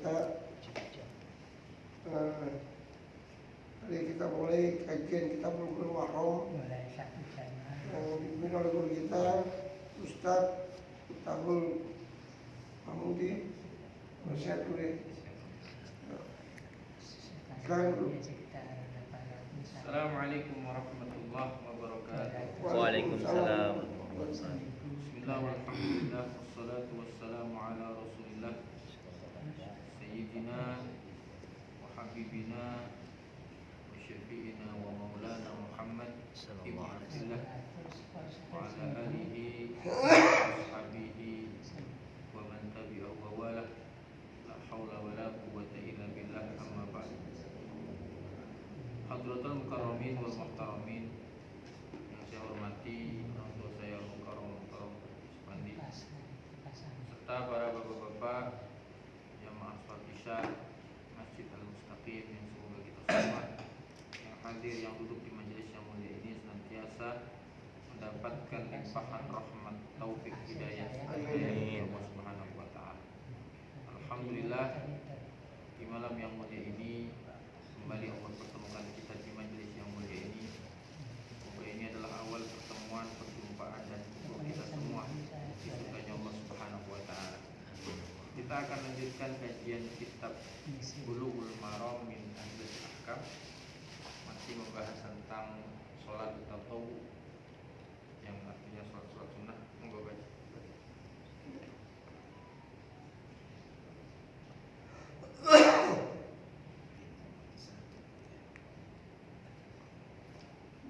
kita hari kita mulai kajian kita Bulughul Maram yang dipimpin oleh guru kita Ustadz Miftahul Mahmudi. Nasihat dulu. Assalamualaikum warahmatullahi wabarakatuh. Waalaikumsalam. Bismillah walhamdulillah wassalatu wassalamu ala rasulillah Sayyidina wa habibina wa syafi'ina wa maulana Muhammad ibn Abdillah wa ala alihi wa ashabihi wa man tabi'ahu wa wala. La hawla wa la quwwata illa billah, amma ba'd. Hadratul mukarramin wal muhtaramin, yang saya hormati orang tua saya mukarram Spandi, serta para bapak-bapak jamaah salat Isya Masjid Al-Mustaqim, yang semoga kita semua yang hadir, yang duduk di majelis yang mulia ini senantiasa mendapatkan limpahan rahmat, taufik, hidayah dari Allah Subhanahu wa taala. Alhamdulillah, di malam yang mulia ini kembali Allah pertemukan kita di majelis yang mulia ini. Semoga ini adalah awal pertemuan, perjumpaan dan kumpul kita semua disukainya Allah Subhanahu wa taala. Kita akan lanjutkan kajian kitab Bulughul Maram min Adillil Ahkam, masih membahas tentang sholat tatawwu, yang artinya sholat sunnah. Monggo baca.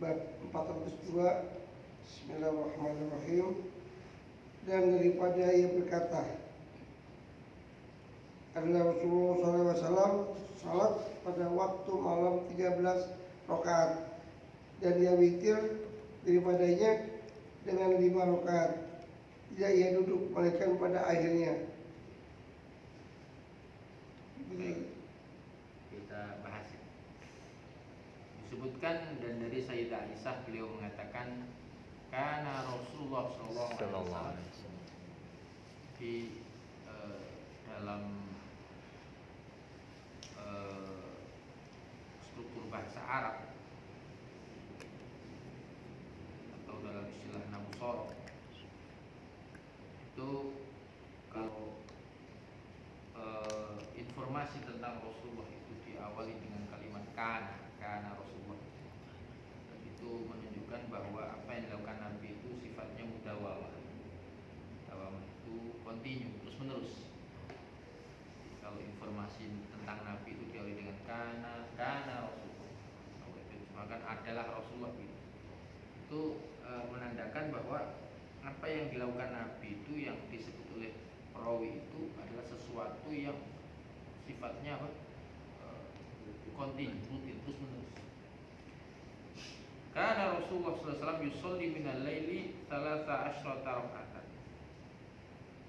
Bab 402. Bismillahirrahmanirrahim. Dan daripada ia berkata, adalah Rasulullah SAW salat pada waktu malam 13 rakaat, dan dia witir daripadanya dengan 5 rakaat. Tidak ia duduk melainkan pada akhirnya. Kita bahas. Disebutkan dan dari Sayyidah Aisyah, beliau mengatakan karena Rasulullah sallallahu alaihi wasallam di dalam struktur bahasa Arab atau dalam istilah nahu sorof itu, kalau informasi tentang Rasulullah itu diawali dengan kalimat kana Rasulullah, dan itu menunjukkan bahwa apa yang dilakukan Nabi itu sifatnya mudawamah. Mudawamah itu kontinu, terus menerus. Kalau informasi tentang Nabi itu diawali dengan kana Rasulullah, maka adalah Rasulullah gitu. Itu menandakan bahwa apa yang dilakukan Nabi itu yang disebut oleh perawi itu adalah sesuatu yang sifatnya apa? Kontinu, rutin, terus menerus. Karena Rasulullah SAW yusolli minal laili 13 raka'atan.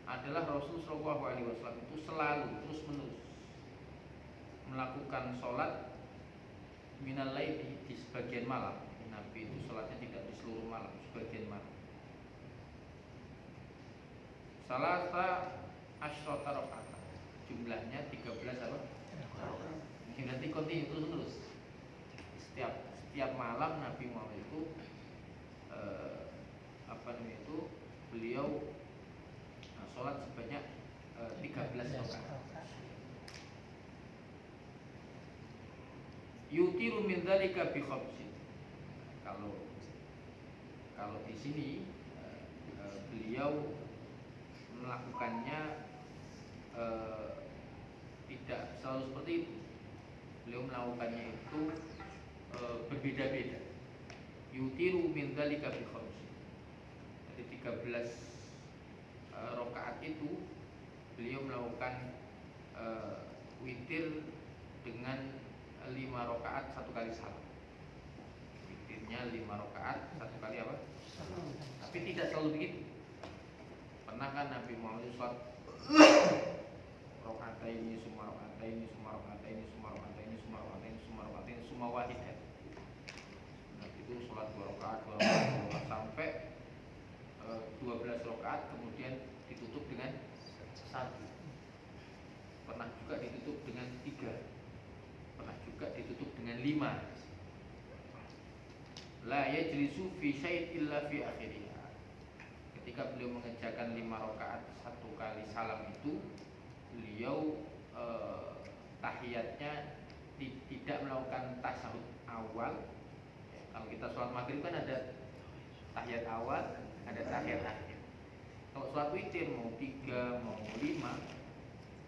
Adalah Rasulullah SAW itu selalu terus menerus melakukan sholat minal laili, di sebagian malam. Nabi itu sholatnya tidak di seluruh malam, sebagian malam. Salasa asyrata raka'atan, jumlahnya 13 apa? Ini berarti kontinu terus menerus. Setiap malam Nabi Muhammad itu beliau sholat sebanyak 13 rakaat. Yutiru min dzalika bi khamsin. Kalau di sini beliau melakukannya tidak selalu seperti itu. Beliau melakukannya itu berbeda-beda. Yutiru min dzalika bi khamsin. Jadi 13 rakaat itu beliau melakukan witir dengan 5 rakaat satu kali salam. Witirnya 5 rakaat satu kali apa? Tapi tidak selalu begitu. Pernah kan Nabi Muhammad sholat rakaataini summa rakaataini summa rakaataini summa rakaataini summa rakaataini summa rakaataini summa wahidah. Nah, itu sholat 2 rakaat sampai 12 rakaat, kemudian ditutup dengan 1. Pernah juga ditutup 5. La yajlisu fi syait illa fi akhiriha. Ketika beliau mengerjakan 5 rakaat 1 kali salam itu, beliau tahiyatnya tidak melakukan tasyahud awal. Kalau kita sholat maghrib kan ada tahiyat awal, ada tahiyat akhir. Kalau sholat witir mau 3 mau 5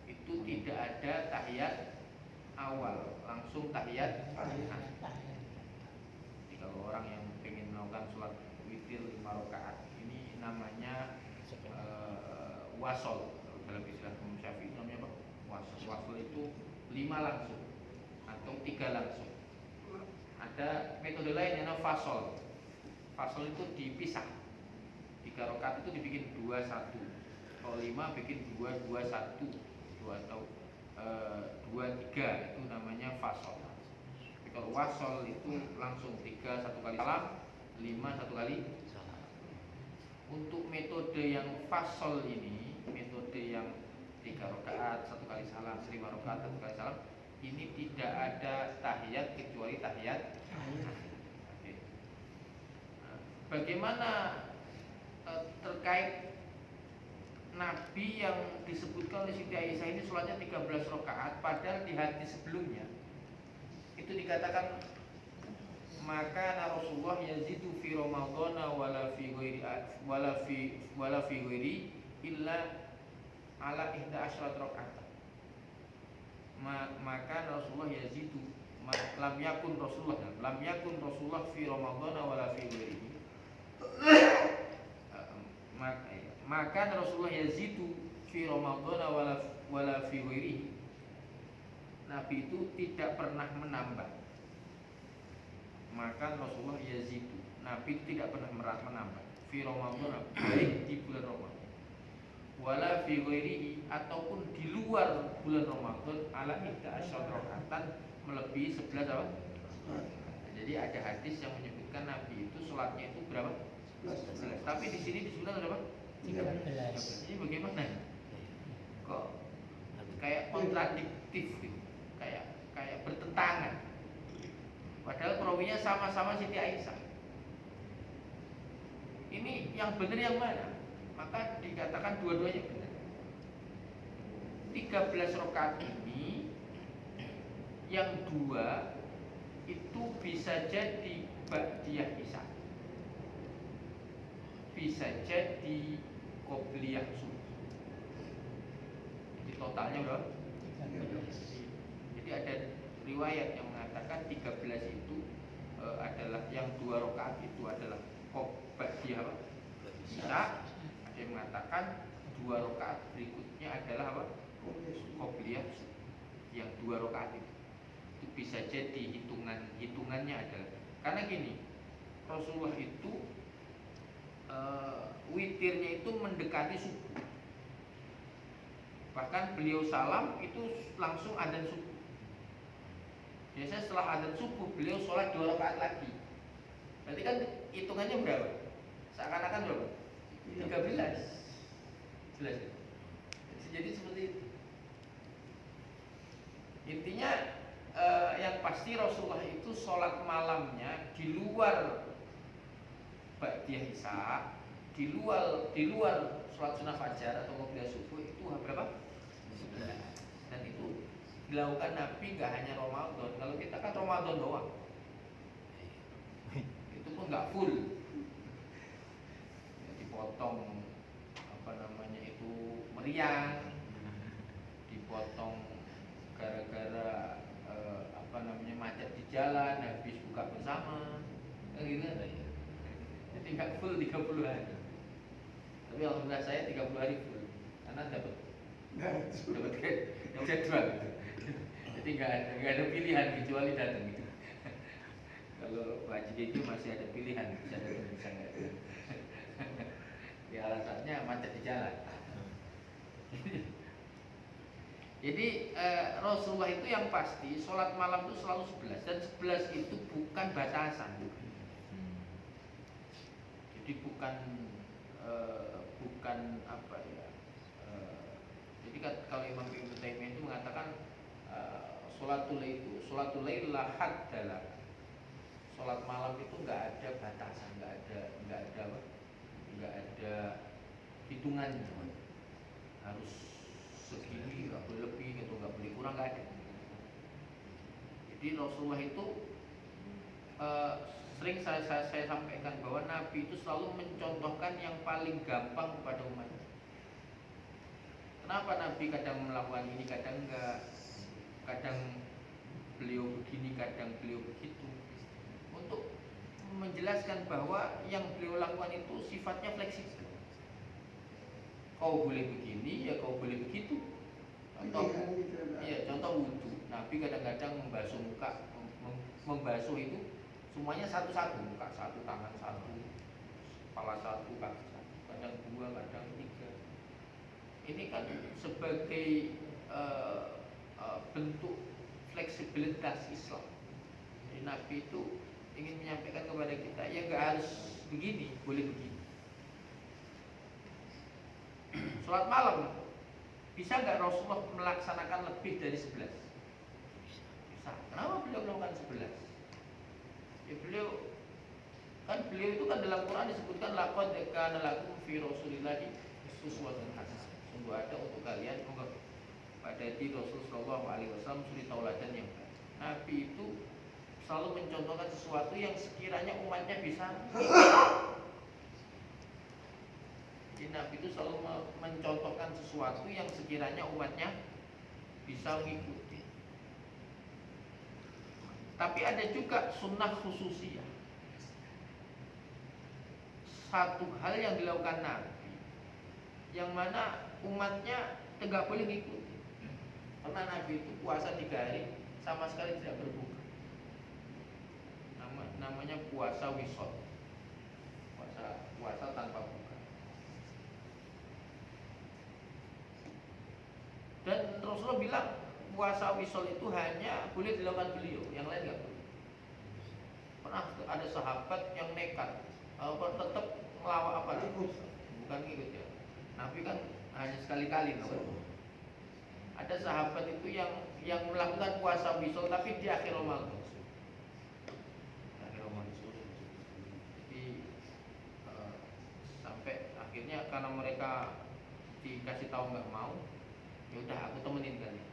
itu tidak ada tahiyat awal, langsung tahiyat akhir. Jadi kalau orang yang ingin melakukan sholat witir 5 rakaat ini namanya wasol. Dalam istilah Imam Syafi'i namanya apa? Wasol. Wasol itu 5 langsung atau 3 langsung. Ada metode lain yang namanya fasol. Fasol itu dipisah. 3 rakaat itu dibikin 2-1. Kalau 5 bikin 2-2-1 atau 2-3, itu namanya fasol. Tapi kalau wasol itu langsung 3 1 kali salam, 5 1 kali salam. Untuk metode yang fasol ini, metode yang 3 rakaat 1 kali salam, 5 rakaat 1 kali salam, ini tidak ada tahiyat kecuali tahiyat akhir. Bagaimana terkait Nabi yang disebutkan oleh Siti Aisyah ini sholatnya 13 rakaat, padahal di hadis sebelumnya itu dikatakan maka Rasulullah yazidu fi Ramadhana wala fi ghairi illa ala 11 rakaat. Maka Rasulullah yazidu lam yakun Rasulullah fi Ramadhana wala fi ghairi. Maka Rasulullah yazidu fi Ramadhana wala fi ghairi. Nabi itu tidak pernah menambah. Maka Rasulullah yazidu, Nabi itu tidak pernah menambah fi Ramadhana, baik di bulan Ramadan wala fi ghairi, ataupun di luar bulan Ramadan, ala 11 rakaatan, melebihi 11 apa? Jadi ada hadis yang menyebutkan Nabi itu sholatnya itu berapa? 11. Tapi di sini disebutkan berapa? 13. Ini bagaimana? Kok kayak kontradiktif gitu. Kayak bertentangan. Padahal perawinya sama-sama Siti Aisyah. Ini yang benar yang mana? Maka dikatakan dua-duanya benar. 13 rakaat ini yang 2 itu bisa jadi ba'diyah isya, bisa jadi qobliyah subuh. Jadi totalnya berapa? 13. Jadi ada riwayat yang mengatakan 13 itu adalah yang 2 rakaat itu adalah ba'diyah isya. Ada yang mengatakan 2 rakaat berikutnya adalah apa? Qobliyah subuh. Yang 2 rakaat itu bisa jadi hitungannya adalah, karena gini, Rasulullah itu witirnya itu mendekati subuh. Bahkan beliau salam itu langsung adzan subuh. Biasanya setelah adzan subuh beliau sholat 2 rakaat lagi. Berarti kan hitungannya berapa? Seakan-akan berapa? 13. Jelas ya? Jadi seperti itu. Intinya yang pasti Rasulullah itu sholat malamnya di luar ba'diyah isya, di luar sholat sunnah fajar atau qobliyah subuh itu berapa? 11. Dan itu dilakukan Nabi gak hanya Ramadan. Kalau kita kan Ramadan doang, itu pun gak full. Ya, dipotong itu meriang, dipotong gara-gara macet di jalan, habis buka bersama, gitu. Jadi nggak full 30 hari. Tapi alhamdulillah saya 30 hari full, karena dapat jadwal gitu. Jadi nggak ada pilihan kecuali datang gitu. Kalau Pak Haji itu masih ada pilihan, bisa datang bisa nggak. Ya alasannya macet di jalan. Jadi Rasulullah itu yang pasti sholat malam itu selalu 11, dan 11 itu bukan batasan. Jadi bukan apa ya. Jadi kalau Imam Ibnu Taimiyah itu mengatakan Sholatul lail la haddalah. Sholat malam itu nggak ada batasan, nggak ada hitungannya. Harus segini, nggak boleh lebih, gitu, nggak boleh kurang, nggak ada. Jadi Rasulullah itu sering saya sampaikan bahwa Nabi itu selalu mencontohkan yang paling gampang kepada umatnya. Kenapa Nabi kadang melakukan ini, kadang enggak, kadang beliau begini, kadang beliau begitu, untuk menjelaskan bahwa yang beliau lakukan itu sifatnya fleksibel. Kau boleh begini, ya kau boleh begitu. Contoh wudhu. Nabi kadang-kadang membasuh muka, membasuh itu semuanya satu-satu, muka satu, tangan satu, kepala satu, kaki satu, kadang dua, kadang tiga. Ini kan sebagai bentuk fleksibilitas Islam. Jadi Nabi itu ingin menyampaikan kepada kita, ya nggak harus begini, boleh begini. Sholat malam, bisa nggak Rasulullah melaksanakan lebih dari 11? Bisa. Kenapa beliau melakukan 11? Ya beliau itu kan dalam Quran disebutkan laqad kana lakum fi Rasulillahi uswatun hasanah. Sungguh ada untuk kalian pada diri Rasul sallallahu alaihi wasallam suri tauladan yang baik. Nabi itu selalu mencontohkan sesuatu yang sekiranya umatnya bisa. Jadi Nabi itu selalu mencontohkan sesuatu yang sekiranya umatnya bisa mengikuti. Tapi ada juga sunnah khususiyah. Satu hal yang dilakukan Nabi, yang mana umatnya tidak boleh mengikuti. Karena Nabi itu puasa 3 hari sama sekali tidak berbuka. Namanya puasa wisol, puasa tanpa buka. Dan Rasulullah bilang puasa wisol itu hanya boleh dilakukan beliau, yang lain nggak boleh. Pernah ada sahabat yang nekat, tetap melawak bukan ngikut ya. Nabi kan hanya sekali-kali, ada sahabat itu yang melakukan puasa wisol tapi di akhir Ramadan. Sampai akhirnya karena mereka dikasih tahu nggak mau, ya udah aku temenin kalian.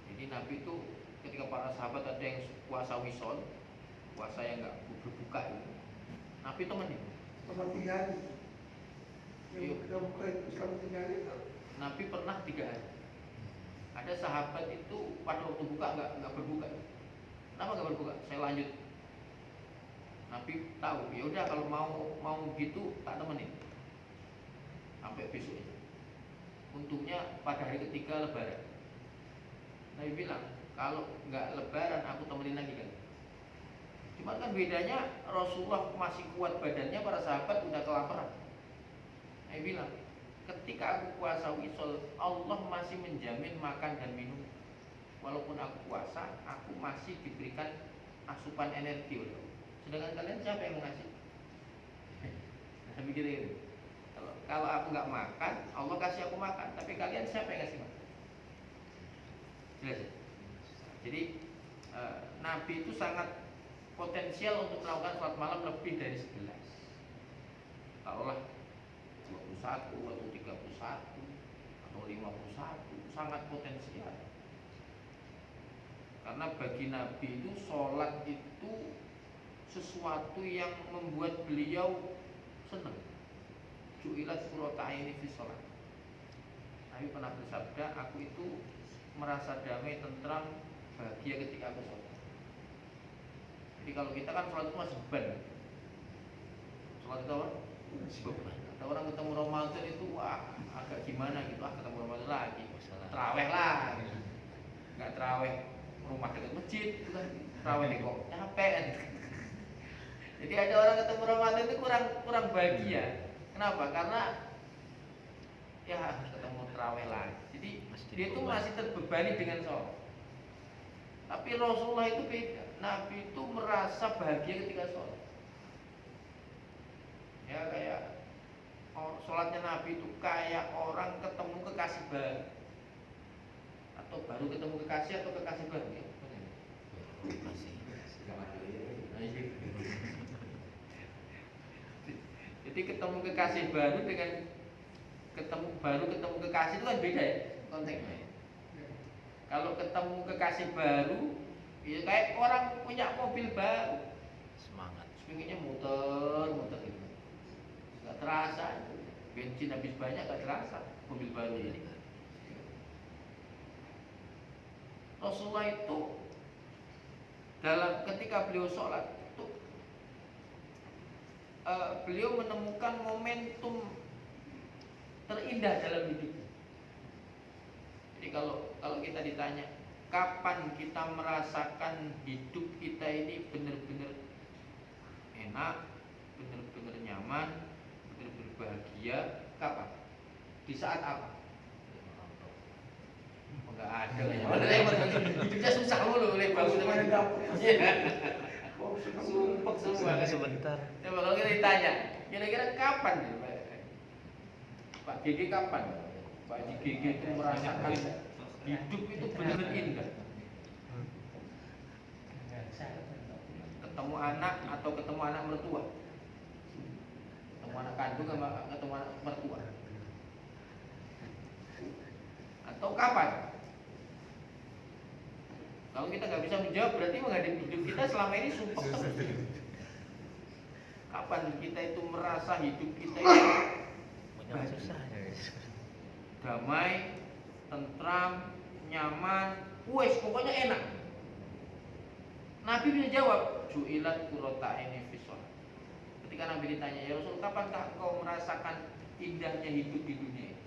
Jadi Nabi itu ketika para sahabat ada yang puasa wisol, puasa yang nggak berbuka itu, Nabi temenin. Selama 3 hari. Yang buka itu selama 3 hari. Nabi pernah 3 hari. Ada sahabat itu pada waktu buka nggak berbuka. Kenapa nggak berbuka? Saya lanjut. Nabi tahu, ya udah kalau mau gitu tak temenin sampai besok. Untungnya pada hari ketiga Lebaran, Nabi bilang kalau nggak Lebaran aku temenin lagi kan. Cuma kan bedanya Rasulullah masih kuat badannya, para sahabat udah kelaparan. Nabi bilang ketika aku puasa wisol, Allah masih menjamin makan dan minum. Walaupun aku puasa, aku masih diberikan asupan energi. Sedangkan kalian siapa yang mengasih? Saya mikir ini. Kalau aku nggak makan, Allah kasih aku makan. Tapi kalian siapa yang ngasih makan? Jelas ya? Jadi Nabi itu sangat potensial untuk melakukan sholat malam lebih dari 11. Taruhlah 21 atau 31 atau 51, sangat potensial. Karena bagi Nabi itu sholat itu sesuatu yang membuat beliau senang. Ju'ilat qurrata aini fi sholat. Nabi pernah bersabda, aku itu merasa damai, tentram, bahagia ketika aku sholat. Jadi kalau kita kan sholat itu masih beban. Sholat itu apa? Beban. Ada orang ketemu Ramadan itu wah agak gimana gitu, ketemu Ramadan lagi, terawih lah. Nggak terawih rumah dekat masjid, itu kan terawih kok capek kan. Jadi ada orang ketemu Ramadan itu kurang bahagia. Kenapa? Karena ya harus ketemu terawih lagi. Jadi dia itu masih terbebani dengan sholat. Tapi Rasulullah itu beda. Nabi itu merasa bahagia ketika sholat. Ya kayak sholatnya Nabi itu kayak orang ketemu kekasih baru. Atau baru ketemu kekasih atau kekasih baru ya? Jadi ketemu kekasih baru dengan ketemu kekasih itu kan beda ya konteksnya. Kalau ketemu kekasih baru, ya kayak orang punya mobil baru, Semangat. sepinginnya muter gitu, nggak terasa, bensin habis banyak nggak terasa mobil baru ini. Rasulullah itu ketika beliau sholat itu beliau menemukan momentum terindah dalam hidupnya. Jadi kalau kita ditanya kapan kita merasakan hidup kita ini benar-benar enak, benar-benar nyaman, benar-benar bahagia, kapan? Di saat apa? Enggak ada ya. Hidupnya susah mulu oleh bagus teman. Sumpah semua. Sebentar. Coba kalau kita ditanya, kira-kira kapan ya, Pak GG kapan? Pak GG itu merasakan hidup itu benar-benar indah. Ketemu anak atau ketemu anak mertua? Ketemu anak kandung sama ketemu anak mertua? Atau kapan? Kalau kita nggak bisa menjawab, berarti menghadapi hidup kita selama ini sumpah terus. Kapan kita itu merasa hidup kita itu damai, tentram, nyaman, pokoknya enak. Nabi bisa jawab, ju'ilat qurrata aini fi shalah. Ketika Nabi ditanya, ya Rasul, kapankah engkau merasakan indahnya hidup di dunia ini?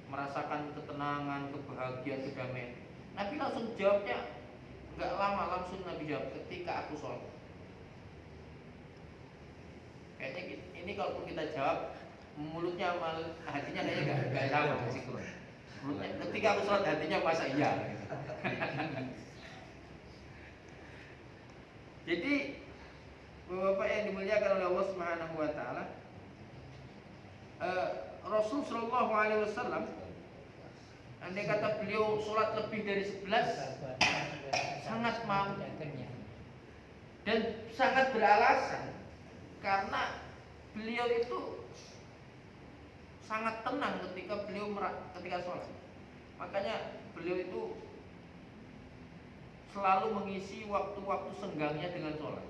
Merasakan ketenangan, kebahagiaan, kedamaian. Nabi langsung jawabnya, enggak lama langsung Nabi jawab, ketika aku sholat. Kayaknya ini kalaupun kita jawab, mulutnya sama hatinya kayaknya enggak sama sih. Mulutnya, ketika aku sholat, hatinya masa iya. Jadi Bapak yang dimuliakan oleh Allah Subhanahu wa taala, Rasul sallallahu alaihi wasallam andai kata beliau sholat lebih dari 11 sangat mau dan sangat beralasan karena beliau itu sangat tenang ketika sholat. Makanya beliau itu selalu mengisi waktu-waktu senggangnya dengan sholat.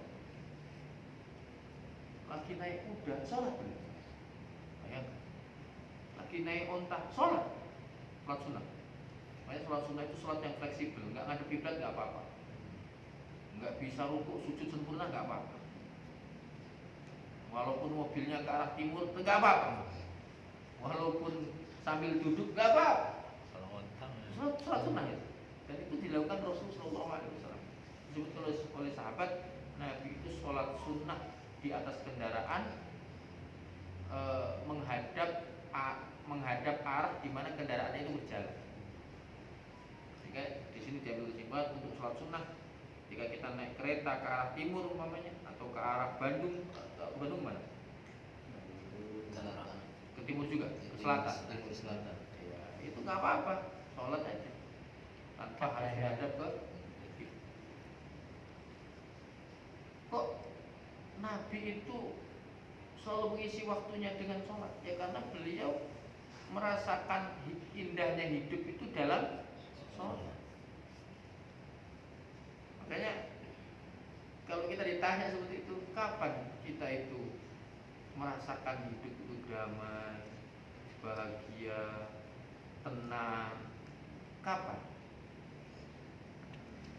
Lagi naik kuda, sholat beliau. Lagi naik onta, sholat sunnah. Makanya sholat sunnah itu sholat yang fleksibel, nggak ngadep kiblat nggak apa-apa, nggak bisa rukuk sujud sempurna nggak apa-apa, walaupun mobilnya ke arah timur nggak apa-apa, walaupun sambil duduk nggak apa-apa. Sholat sunnah ya. Dan itu dilakukan Rasulullah SAW. Disebut oleh sahabat, Nabi itu sholat sunnah di atas kendaraan menghadap arah di mana kendaraannya itu berjalan. Sehingga di sini diambil kesimpulan untuk sholat sunnah jika kita naik kereta ke arah timur umpamanya atau ke arah Bandung mana? Ke timur juga, ke selatan. Timur selatan. Ya, itu nggak apa-apa, sholat aja tanpa harus menghadap ke kiblat. Kok Nabi itu selalu mengisi waktunya dengan sholat? Ya karena beliau merasakan indahnya hidup itu dalam sholat. Makanya kalau kita ditanya seperti itu, kapan kita itu merasakan hidup itu damai, bahagia, tenang? Kapan?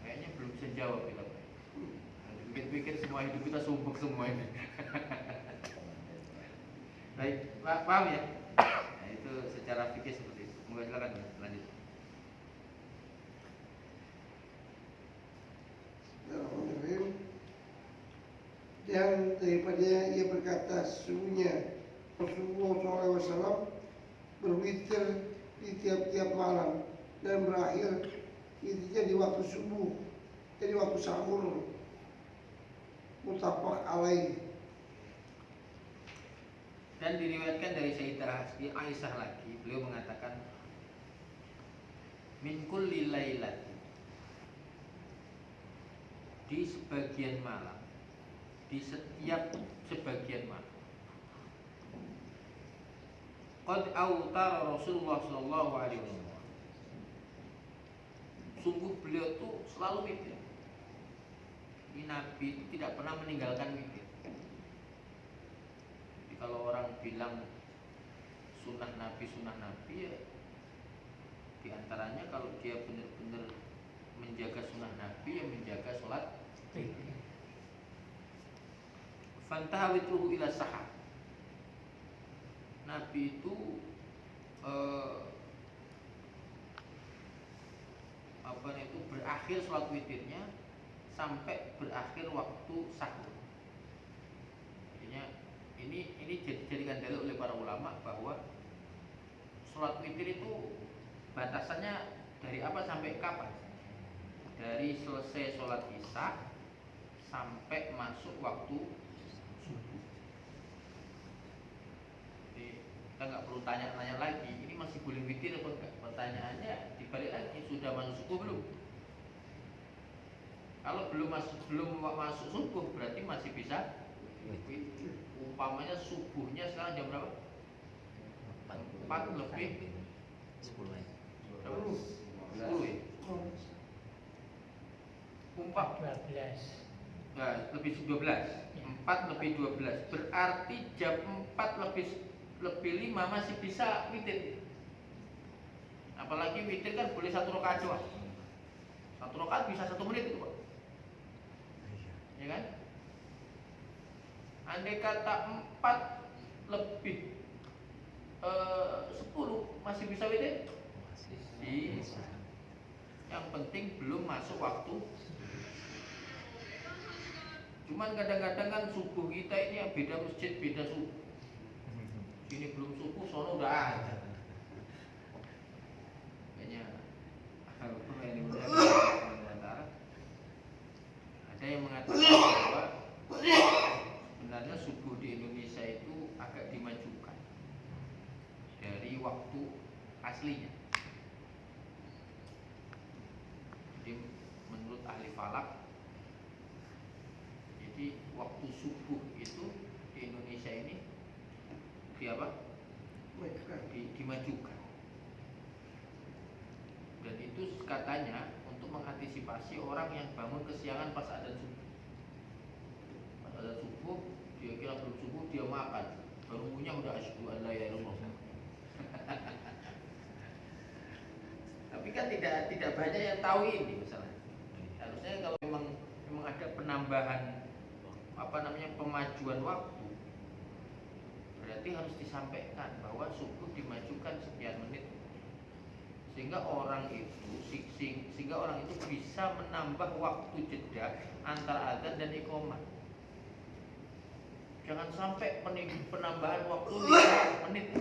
Kayaknya belum bisa jawab kita. Pikir-pikir semua hidup kita sumpek semua ini. Baik, paham ya? Nah, itu secara fikih seperti itu. Moga silakan lanjut. Dan daripada ia berkata, sesungguhnya Rasulullah SAW berwitir di tiap-tiap malam dan berakhir intinya di waktu subuh, jadi waktu sahur. Muttafaq alaih. Dan diriwayatkan dari Sayyidah Aisyah lagi, beliau mengatakan min kulli lailatin, di sebagian malam, di setiap sebagian malam. Qad autara Rasulullah sallallahu alaihi wasallam. Sungguh beliau tuh selalu witir. Ini Nabi itu tidak pernah meninggalkan witir. Jadi kalau orang bilang sunnah Nabi ya diantaranya kalau dia benar-benar menjaga sunnah Nabi ya menjaga sholat witir. Fantaha witruhu ila sahar. Nabi itu berakhir sholat witirnya sampai berakhir waktu sahur. Artinya ini dijadikan dalil oleh para ulama bahwa sholat witir itu batasannya dari apa sampai kapan? Dari selesai sholat isya sampai masuk waktu subuh. Jadi kita nggak perlu tanya-tanya lagi, ini masih boleh witir atau enggak? Pertanyaannya dibalik lagi, sudah masuk subuh belum? Kalau belum masuk subuh berarti masih bisa witir. Umpamanya subuhnya sekarang jam berapa? 4 lebih 10 ya. 10 ya. 12. Nah, lebih 12. 4 lebih 12. Berarti jam 4 lebih 5 masih bisa witir. Apalagi witir kan boleh 1 rakaat doang. 1 rakaat bisa 1 menit itu, Pak. Ya kan? Andai kata 4 lebih 10 masih bisa witir? Bisa. Yang penting belum masuk waktu. Cuman kadang-kadang kan subuh kita ini yang beda masjid, beda subuh. Sini belum subuh, sono udah ada. Kayaknya ada yang mengatakan bahwa sebenarnya subuh di Indonesia itu agak dimajukan dari waktu aslinya. Jadi menurut ahli falak, jadi waktu subuh itu di Indonesia ini dimajukan. Dan itu katanya untuk mengantisipasi orang yang bangun kesiangan pas adzan subuh. Pas adzan subuh dia kira belum subuh dia makan, baru punya udah asyhadu an la ilaha illallah. Tapi kan tidak banyak yang tahu ini misalnya. Harusnya kalau memang ada penambahan pemajuan waktu, berarti harus disampaikan bahwa subuh dimajukan sekian menit, sehingga orang itu bisa menambah waktu jeda antara adzan dan iqamah. Jangan sampai penambahan waktu 5 menit.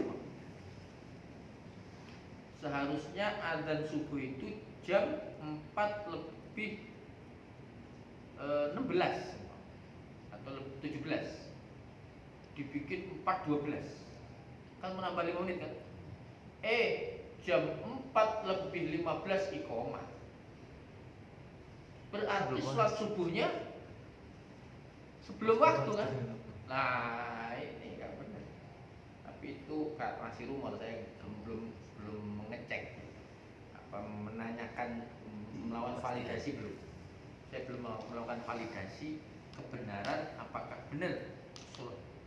Seharusnya adzan subuh itu jam 4 lebih 16 atau 17, dibikin 4:12 kan menambah 5 menit kan. Jam 4 lebih 15 iqamah, berarti sholat subuhnya sebelum waktu kan. Nah ini nggak benar. Tapi itu masih rumor, saya belum mengecek menanyakan, melawan validasi belum. Saya belum melakukan validasi kebenaran apakah benar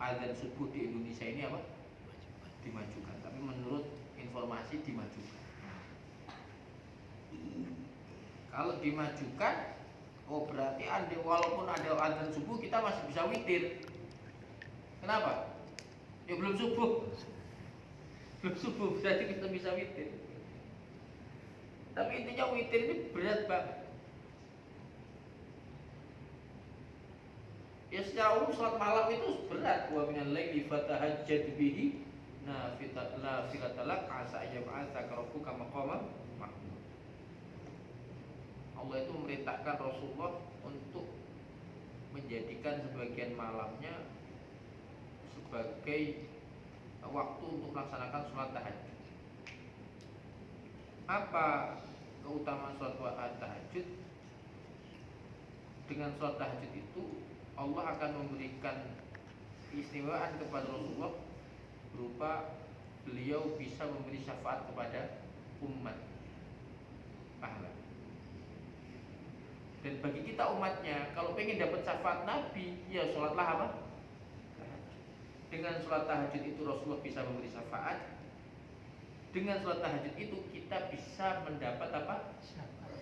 adzan subuh di Indonesia ini dimajukan. Tapi menurut informasi dimajukan. Kalau dimajukan, berarti walaupun ada adzan subuh kita masih bisa witir. Kenapa? Ya belum subuh. Belum subuh berarti kita bisa witir. Tapi intinya witir ini berat banget. Ya secara umum sholat malam itu berat. Wa minal laili fatahajjad bihi nafilatan lak asa yab'atsaka rabbuka maqaman mahmud. Allah itu memerintahkan Rasulullah untuk menjadikan sebagian malamnya sebagai waktu untuk melaksanakan sholat tahajud. Apa keutamaan sholat tahajud. Dengan sholat tahajud itu Allah akan memberikan keistimewaan kepada Rasulullah berupa beliau bisa memberi syafaat kepada umat pahala. Dan bagi kita umatnya, kalau pengen dapat syafaat Nabi, ya sholatlah apa? Dengan sholat tahajud itu Rasulullah bisa memberi syafaat. Dengan sholat tahajud itu kita bisa mendapat apa?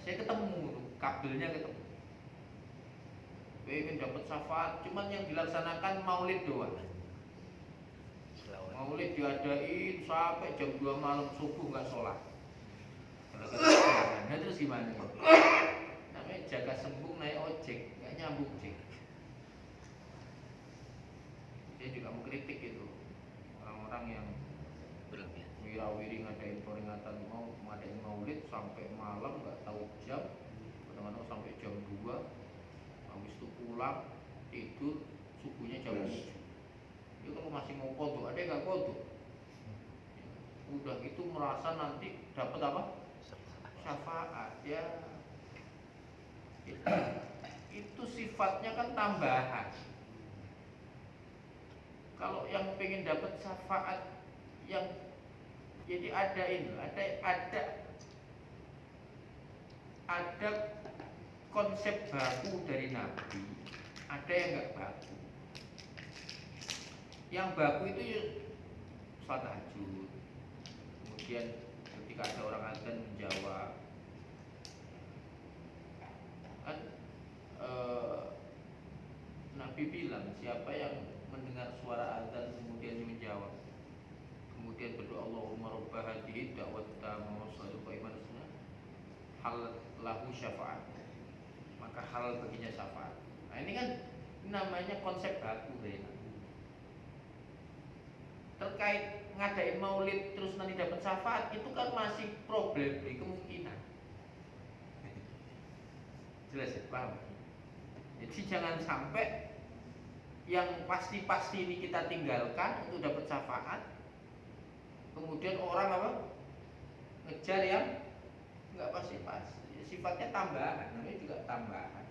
Saya ketemu, kabelnya ketemu. Pengen dapat syafaat, cuman yang dilaksanakan maulid doang. Maulid diadain sampai jam 2 malam subuh nggak sholat. Nah terus gimana? Namanya jaga sembung naik ojek, nggak nyambung cek. Saya juga mengkritik itu orang-orang yang wirawiri ngadain peringatan mau ngadain maulid sampai malam nggak tahu jam, kadang-kadang sampai jam 2, habis itu pulang tidur subuhnya jam 7. Dia kalau masih mau kodok, ada yang nggak kodok. Udah gitu merasa nanti dapat apa? Syafaat ya. Itu sifatnya kan tambahan. Kalau yang pengen dapat syafaat yang jadi ada ini, ada konsep baku dari Nabi, ada yang nggak baku. Yang baku itu ya sholat tahajud. Kemudian ketika ada orang azan menjawab, kan Nabi bilang siapa yang mendengar suara azan kemudian menjawab, kemudian berdoa Allahumma rabb hadhihi da'wat tammah wa sholatu qaimatah hal lahu syafaat, maka hal baginya syafaat. Nah ini kan namanya konsep baku dari Nabi. Terkait ngadain maulid terus nanti dapat syafaat itu kan masih problem di kemungkinan. Jelas ya, paham? Jadi jangan sampai yang pasti-pasti ini kita tinggalkan untuk dapat syafaat, kemudian orang apa? Ngejar yang nggak pasti-pasti. Ya, sifatnya tambahan, namanya juga tambahan.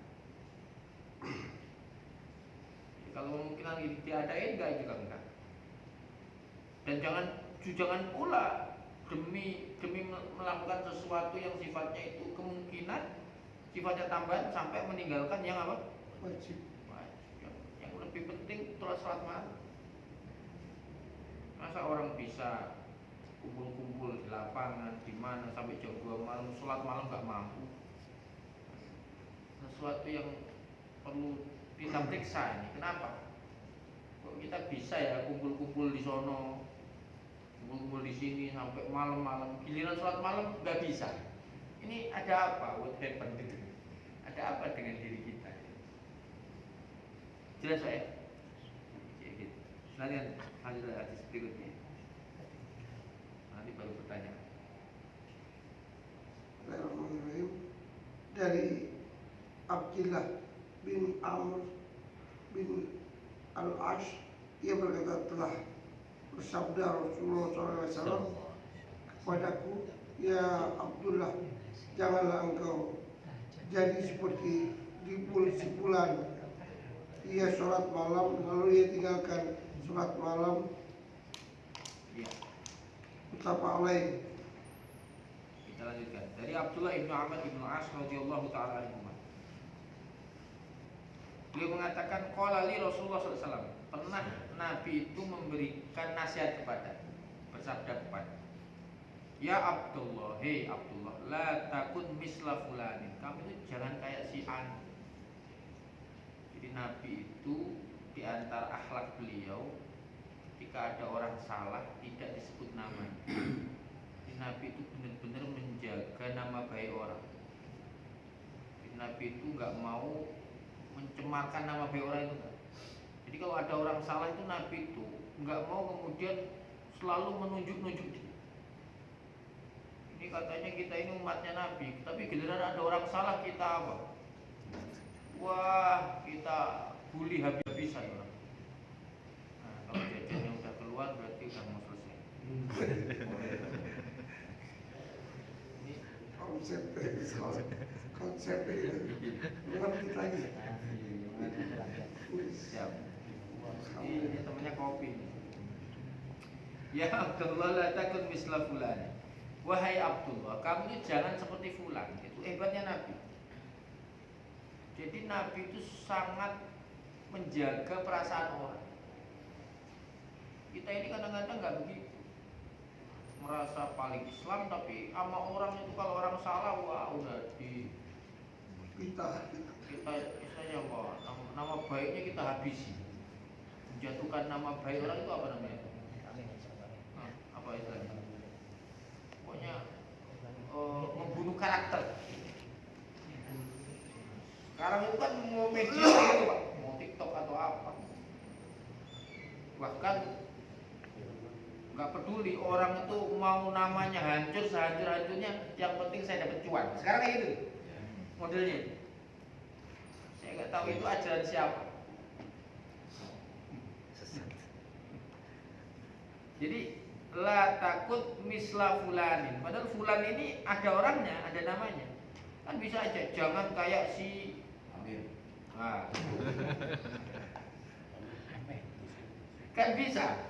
Jadi, kalau kemungkinan ini diadain enggak juga enggak. Dan jangan pula demi melakukan sesuatu yang sifatnya itu kemungkinan sifatnya tambahan sampai meninggalkan yang apa? Wajib. Yang lebih penting sholat malam. Masa orang bisa kumpul-kumpul di lapangan di mana sampai jam 2 malam sholat malam nggak mampu. Sesuatu yang perlu kita periksa ini. Kenapa? Kok kita bisa ya kumpul-kumpul di sono, kumpul di sini sampai malam-malam, giliran sholat malam nggak bisa. Ini ada apa? What happened gitu? Ada apa dengan diri kita? Jelas ya? Ya gitu. Selanjutnya lanjut hadis berikutnya. Nanti baru bertanya. Bismillahirrahmanirrahim. Dari Abdullah bin Amr bin Al-Ash, ia berkata, telah bersabda Rasulullah SAW kepadaku, ya Abdullah, janganlah engkau jadi seperti di sipulan. Ia sholat malam lalu ia tinggalkan sholat malam. Ya. Betapa alaih. Kita lanjutkan. Dari Abdullah ibnu Amr ibnu As radhiyallahu taala anhu. Beliau mengatakan, qala li Rasulullah SAW, pernah Nabi itu memberikan nasihat kepada, bersabda kepada, ya Abdullah, hei Abdullah, la takun misla fulanin, kamu itu jangan kayak si An. Jadi Nabi itu di antara akhlak beliau, ketika ada orang salah tidak disebut nama. Jadi Nabi itu benar-benar menjaga nama baik orang. Jadi Nabi itu nggak mau mencemarkan nama baik orang itu enggak. Jadi kalau ada orang salah itu Nabi itu nggak mau kemudian selalu menunjuk-nunjuk dia. Ini katanya kita ini umatnya Nabi, tapi giliran ada orang salah kita apa? Wah, kita bully habis-habisan orang. Nah, kalau jajannya udah keluar berarti udah mau selesai. Ini konsep itu. Berapa menit lagi? Siap. Ini temannya kopi. Ya Abdullah la takun misla fulan. Wahai Abdullah, kamu itu jangan seperti fulan. Itu hebatnya Nabi. Jadi Nabi itu sangat menjaga perasaan orang. Kita ini kadang-kadang nggak begitu, merasa paling Islam tapi sama orang itu kalau orang salah wah udah di Kita istilahnya wah nama baiknya kita habisi, menjatuhkan nama baik orang itu apa namanya? Apa istilahnya? Pokoknya membunuh karakter. Sekarang itu kan mau media itu Pak, mau TikTok atau apa, bahkan nggak peduli orang itu mau namanya hancur sehancur-hancurnya, yang penting saya dapat cuan. Sekarang kayak gitu modelnya. Saya nggak tahu itu ajaran siapa. Jadi la takut misla fulanin. Padahal fulan ini ada orangnya, ada namanya. Kan bisa aja, jangan kayak si Amir. Nah. Kan bisa.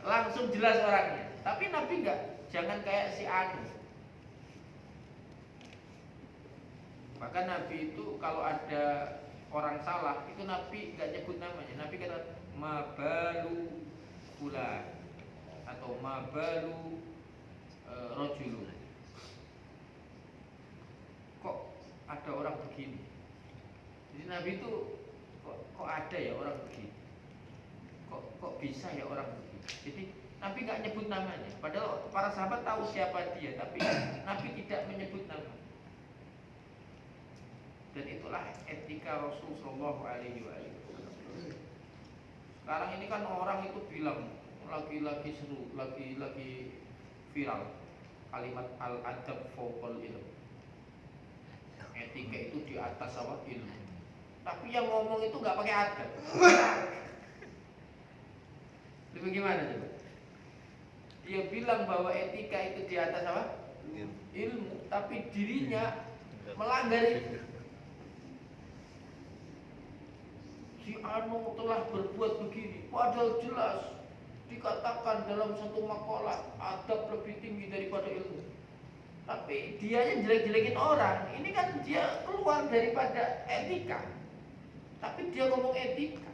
Langsung jelas orangnya. Tapi Nabi enggak, jangan kayak si Anu. Maka Nabi itu kalau ada orang salah, itu Nabi enggak nyebut namanya. Nabi kata mabalu fulan atau mabalu rojulu. Kok ada orang begini? Jadi Nabi itu kok ada ya orang begini? Kok bisa ya orang begini? Jadi Nabi nggak nyebut namanya. Padahal para sahabat tahu siapa dia, tapi Nabi tidak menyebut nama. Dan itulah etika Rasul Shallallahu Alaihi Wasallam. Sekarang ini kan orang itu bilang lagi seru, lagi viral kalimat al-adab fawqal ilm. Etika itu di atas apa? Ilmu. Tapi yang ngomong itu nggak pakai adab. Itu gimana coba? Dia bilang bahwa etika itu di atas apa? Ilmu. Tapi dirinya melanggar itu. Si Anu telah berbuat begini, padahal jelas dikatakan dalam satu makalah adab lebih tinggi daripada ilmu. Tapi dianya jelek-jelekin orang. Ini kan dia keluar daripada etika. Tapi dia ngomong etika.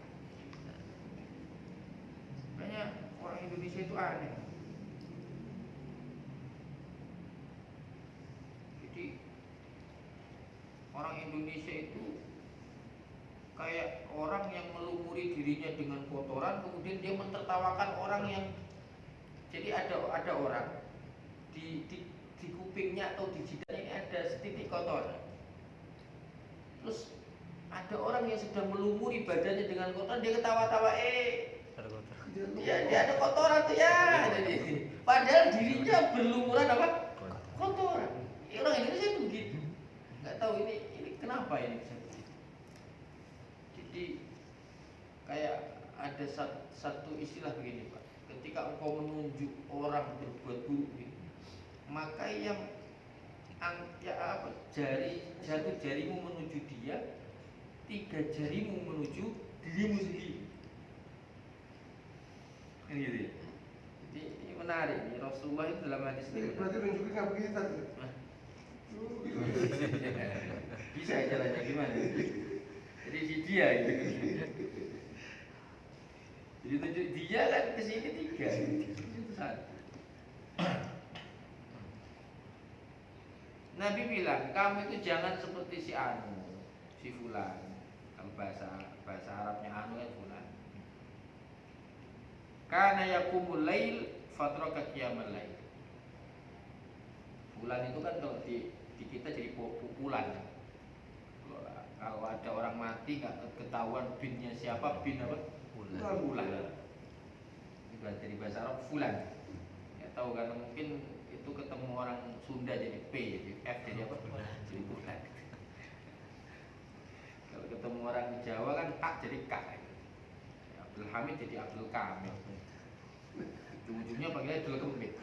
Makanya orang Indonesia itu aneh. Jadi orang Indonesia itu kayak orang yang melumuri dirinya dengan kotoran, kemudian dia mentertawakan orang yang. Jadi ada orang di kupingnya atau di jidatnya ini ada setitik kotoran. Terus ada orang yang sedang melumuri badannya dengan kotoran, dia ketawa-tawa, dia ada kotoran tuh ya. Jadi, padahal dirinya berlumuran apa? Kotoran. Orang Indonesia itu begitu. Nggak tahu ini kenapa ini bisa begitu. Jadi kayak ada satu istilah begini Pak. Ketika engkau menunjuk orang berbuat buruk, maka yang jatuh jarimu menuju dia, 3 jarimu menuju dirimu sendiri. Ini gitu ya. Jadi ini menarik nih, Rasulullah itu dalam hadis ini. Berarti nunjukin nggak begitu tadi? Bisa caranya gimana? Jadi di dia itu. Jadi tunjuk dia kan ke sini 3, itu 1. Nabi bilang, kamu itu jangan seperti si Anu, si Fulan. Kalau bahasa Arabnya Anu kan Fulan. Kana yakumul lail fatraka qiyamal lail. Fulan itu kan kalau di kita jadi pukulan. Kalau ada orang mati nggak ketahuan binnya siapa, bin apa? Fulan. Itu dari bahasa Arab Fulan. Ya tahu karena mungkin itu ketemu orang Sunda jadi P, jadi F, jadi apa? Jadi Fulan. Kalau ketemu orang Jawa kan K jadi K. Abdul Hamid jadi Abdul Kamil. Ujung-ujungnya panggilnya Abdul Kemit.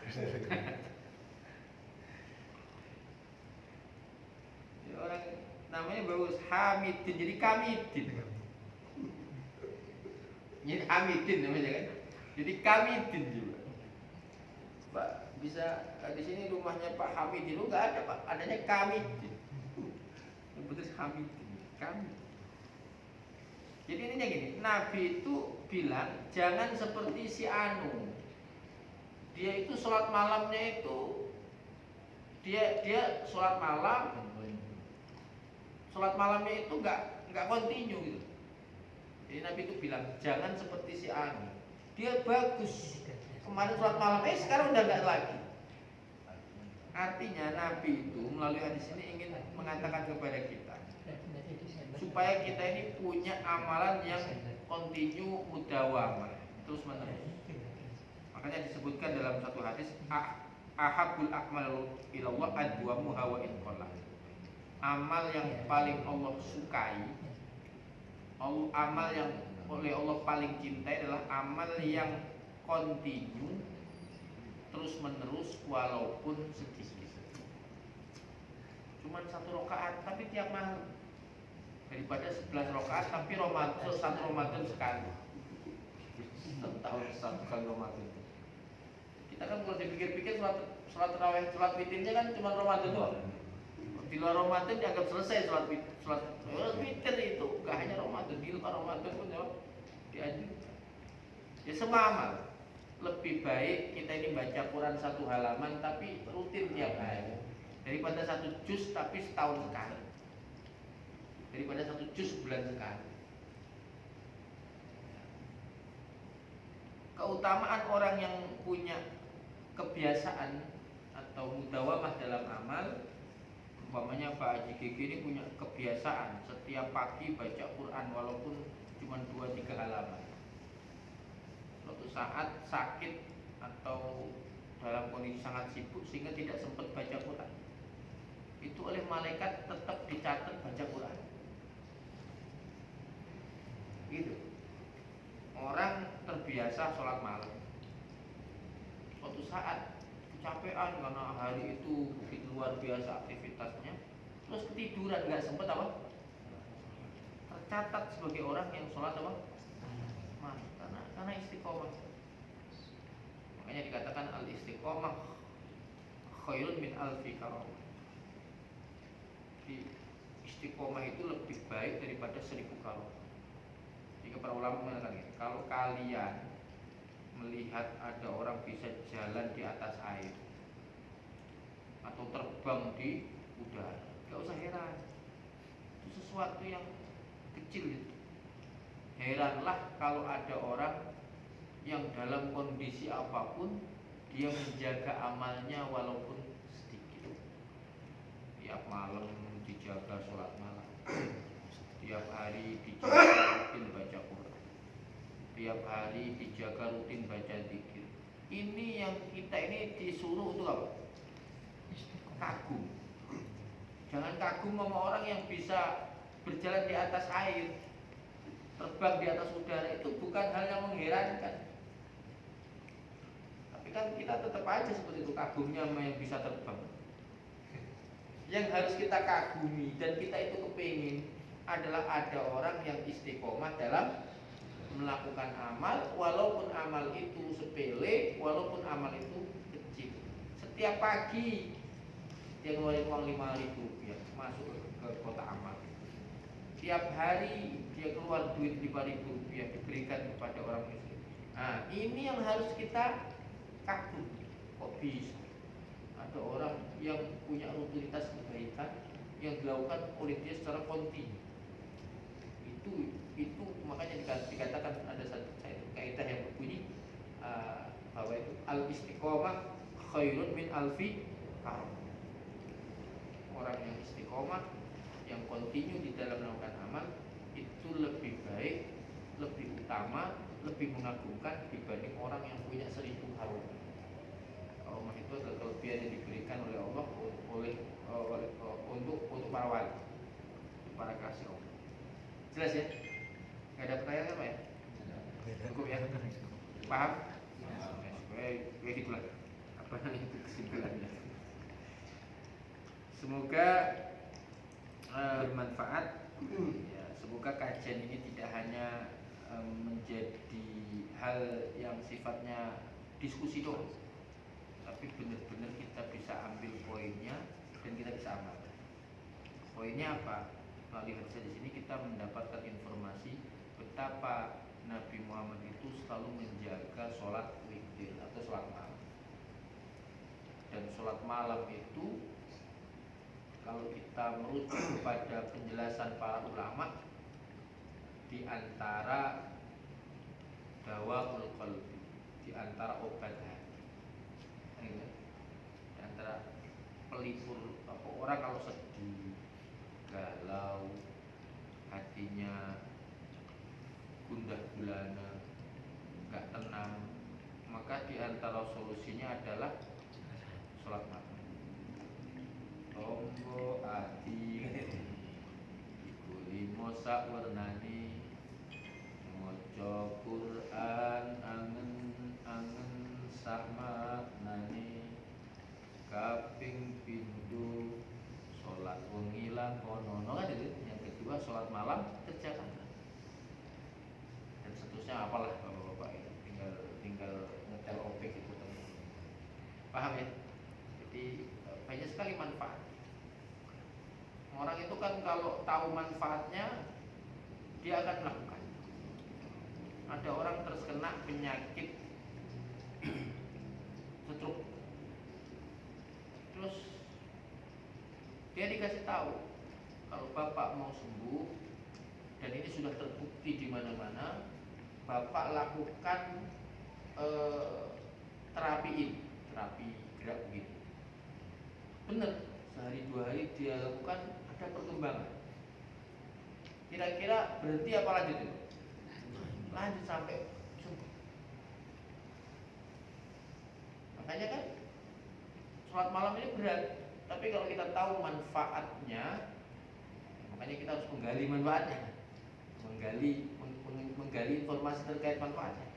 namanya bagus, Hamidin, jadi Kamidin. Jadi Hamidin namanya kan. Jadi Kamidin juga. Pak, bisa di sini rumahnya Pak Hamidin itu nggak ada Pak, adanya Kamidin. Betul Hamidin, Kamidin. Jadi intinya gini, Nabi itu bilang jangan seperti si Anu. Dia itu sholat malamnya itu dia sholat malamnya itu nggak kontinu gitu. Jadi Nabi itu bilang jangan seperti si Anu. Dia bagus kemarin sholat malam, sekarang udah nggak lagi. Artinya Nabi itu melalui hadis ini ingin mengatakan kepada kita supaya kita ini punya amalan yang kontinu mudawamah terus menerus. Makanya disebutkan dalam satu hadis ahabul akmal ilallah adwamuha wa in qalla. Amal yang paling Allah sukai, amal yang oleh Allah paling cintai adalah amal yang kontinu terus menerus walaupun sedikit. Cuman 1 rakaat tapi tiap malam, daripada 11 rakaat tapi satu Ramadan sekali. Setahun 1 kali Ramadan. Kita kan kalau dipikir-pikir sholat tarawih, sholat witirnya kan cuma Ramadan doang. Di luar Ramadan dianggap selesai sholat witir itu gak hanya Ramadan, di luar Ramadan pun diajukan. Ya semua amal lebih baik kita ini baca Quran 1 halaman tapi rutin tiap hari daripada 1 juz tapi setahun sekali, daripada 1 juz sebulan sekali. Keutamaan orang yang punya kebiasaan atau mudawamah dalam amal, umpamanya Pak Haji Gigi ini punya kebiasaan setiap pagi baca Quran walaupun cuma 2-3 halaman. Suatu saat sakit atau dalam kondisi sangat sibuk sehingga tidak sempat baca Quran, itu oleh malaikat tetap dicatat baca Quran. Gitu. Orang terbiasa sholat malam, suatu saat kecapean karena hari itu begitu luar biasa aktivitasnya, terus ketiduran nggak sempat apa? Tercatat sebagai orang yang sholat apa? Malam, karena istiqomah. Makanya dikatakan al istiqomah khairun min alfi karamah. Istiqomah itu lebih baik daripada 1000 karamah. Jika para ulama mengatakan kalau kalian melihat ada orang bisa jalan di atas air atau terbang di udara, gak usah heran, itu sesuatu yang kecil gitu. Heranlah kalau ada orang yang dalam kondisi apapun dia menjaga amalnya walaupun sedikit. Tiap malam dijaga sholat malam, tiap hari dijaga rutin baca Quran, tiap hari dijaga rutin baca zikir. Ini yang kita ini disuruh untuk apa? Kagum. Jangan kagum sama orang yang bisa berjalan di atas air, terbang di atas udara, itu bukan hal yang mengherankan. Tapi kan kita tetap aja seperti itu, kagumnya sama yang bisa terbang. Yang harus kita kagumi dan kita itu kepingin adalah ada orang yang istiqomah dalam melakukan amal, walaupun amal itu sepele, walaupun amal itu kecil. Setiap pagi dia ngeluarin uang 5.000 rupiah masuk ke kota amal. Tiap hari dia keluar duit 5.000 rupiah diberikan kepada orang miskin. Nah, ini yang harus kita kagum. Kok bisa ada orang yang punya rutinitas kebaikan yang dilakukan oleh dia secara kontinu? Itu makanya dikatakan ada satu kaidah yang berbunyi bahwa itu al istiqomah khairun min alfi karam. Orang yang istiqomah, yang kontinu di dalam melakukan amal, itu lebih baik, lebih utama, lebih mengagumkan dibanding orang yang punya 1000 harum. Karomah itu adalah kelebihan yang diberikan oleh Allah untuk para wali, para kasih Allah. Jelas ya? Gak ada pertanyaan apa ya? Cukup ya? Paham? Ya gitulah. Apa namanya itu kesimpulannya? Semoga bermanfaat. Ya, semoga kajian ini tidak hanya menjadi hal yang sifatnya diskusi doang, tapi benar-benar kita bisa ambil poinnya dan kita bisa amalkan. Poinnya apa? Melalui hadis di sini kita mendapatkan informasi betapa Nabi Muhammad itu selalu menjaga sholat witir atau sholat malam. Dan sholat malam itu kalau kita merujuk kepada penjelasan para ulama, di antara dawaul qalbi, di antara obat hati, di antara pelipur apa orang kalau sedih, galau, hatinya gundah gulana, nggak tenang, maka di antara solusinya adalah sholat malam. Tombo ati iku limo sak wernane, maca Quran angen-angen sak maknane, kaping pindho sholat wengi lakono. Kan itu. Yang kedua sholat malam kerjakan. Dan seterusnya apalah bapak-bapak ini tinggal ngetel opik itu teman. Paham ya? Jadi banyak sekali manfaat. Orang itu kan kalau tahu manfaatnya dia akan melakukan. Ada orang terkena penyakit stroke, terus dia dikasih tahu kalau bapak mau sembuh dan ini sudah terbukti di mana-mana, bapak lakukan terapi ini, terapi gerak begitu. Benar, sehari 2 hari dia lakukan ada perkembangan. Kira-kira berhenti apa lanjut itu? Lanjut sampai sembuh. Makanya kan sholat malam ini berat, tapi kalau kita tahu manfaatnya, makanya kita harus menggali manfaatnya, menggali informasi terkait manfaatnya.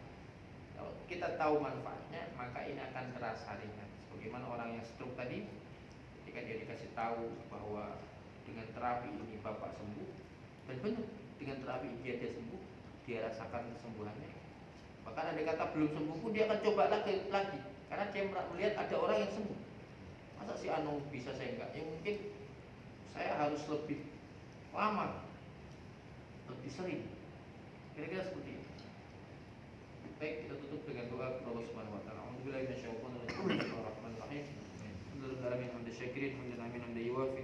Kalau kita tahu manfaatnya, maka ini akan terasa ringan. Sebagaimana orang yang stroke tadi, ketika dia dikasih tahu bahwa dengan terapi ini bapak sembuh, dan benar dengan terapi ini dia sembuh, dia rasakan kesembuhannya. Bahkan ada kata belum sembuh pun dia akan coba lagi, karena dia melihat ada orang yang sembuh. Masa si Anu bisa, saya enggak? Ya mungkin saya harus lebih lama, lebih sering. Kira-kira seperti itu. Baik, kita tutup dengan doa kepada Allah Subhanahu wa taala. Alhamdulillah minasyaitonir rajim. Bismillahirrahmanirrahim. Alhamdulillah hamdan syakirin, hamdan amin, hamdan yuwafi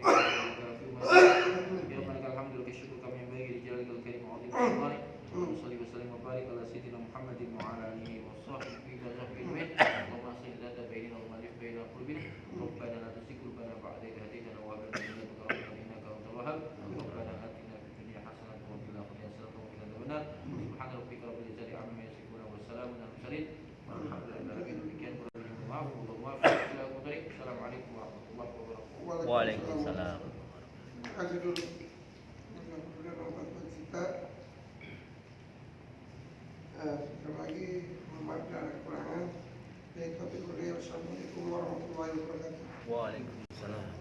alhamdulillah syukur kami yang baik di jalan karim azim Allah. Shalli wa sallim wa barik ala sayyidina Muhammadin wa ala alihi wa sahbihi wa sahbihi. Allahumma salli ala bayyina wa malif bayyina qulubina. Rabbana la tuzigh qulubana ba'da idh hadaytana wa hab lana min ladunka rahmatan innaka antal wahhab. Rabbana atina fid dunya hasanatan wa fil akhirati hasanatan wa qina adzabannar. Subhana rabbika rabbil izzati amma yasifun wa salamun alal mursalin. Walhamdulillahi rabbil alamin. Assalamualaikum warahmatullahi wabarakatuh. Waalaikumsalam. Terima kasih dulu. Mudah-mudahan obat kita. Sekali lagi mohon maaf ada kekurangan. Assalamualaikum warahmatullahi wabarakatuh. Waalaikumsalam.